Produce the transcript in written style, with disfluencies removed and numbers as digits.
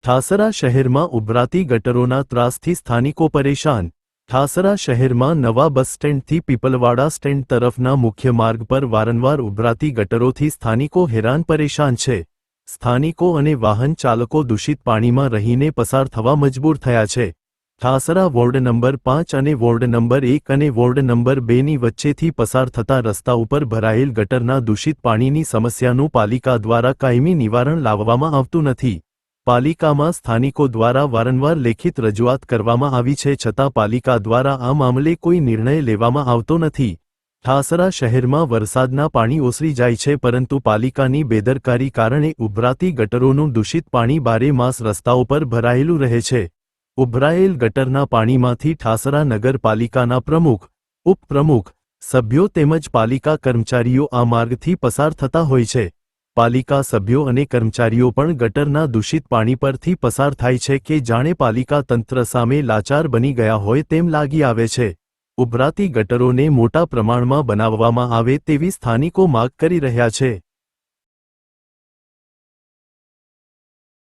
ઠાસરા શહેરમાં ઉભરાતી ગટરોના ત્રાસથી સ્થાનિકો પરેશાન। ઠાસરા શહેરમાં નવા બસ સ્ટેન્ડથી પીપલવાડા સ્ટેન્ડ તરફના મુખ્ય માર્ગ પર વારંવાર ઉભરાતી ગટરોથી સ્થાનિકો હેરાન પરેશાન છે। સ્થાનિકો અને વાહન ચાલકો દૂષિત પાણીમાં રહીને પસાર થવા મજબૂર થયા છે। ઠાસરા વોર્ડ નંબર 5 અને વોર્ડ નંબર 1 અને વોર્ડ નંબર 2ની વચ્ચેથી પસાર થતા રસ્તા ઉપર ભરાયેલ ગટરના દૂષિત પાણીની સમસ્યાનું પાલિકા દ્વારા કાયમી નિવારણ લાવવામાં આવતું નથી। પાલિકામાં સ્થાનિકો દ્વારા વારંવાર લેખિત રજૂઆત કરવામાં આવી છે, છતાં પાલિકા દ્વારા આ મામલે કોઈ નિર્ણય લેવામાં આવતો નથી। ઠાસરા શહેરમાં વરસાદના પાણી ઓસરી જાય છે, પરંતુ પાલિકાની બેદરકારી કારણે ઉભરાતી ગટરોનું દૂષિત પાણી બારે માસ રસ્તાઓ પર ભરાયેલું રહે છે। ઉભરાયેલ ગટરના પાણીમાંથી ઠાસરા નગરપાલિકાના પ્રમુખ, ઉપપ્રમુખ, સભ્યો તેમજ પાલિકા કર્મચારીઓ આ માર્ગથી પસાર થતા હોય છે। પાલિકા સભ્યો અને કર્મચારીઓ પણ ગટરના દૂષિત પાણી પરથી પસાર થાય છે કે જાણે પાલિકા તંત્ર સામે લાચાર બની ગયા હોય તેમ લાગી આવે છે। ઉભરાતી ગટરોને મોટા પ્રમાણમાં બનાવવામાં આવે તેવી સ્થાનિકો માગ કરી રહ્યા છે।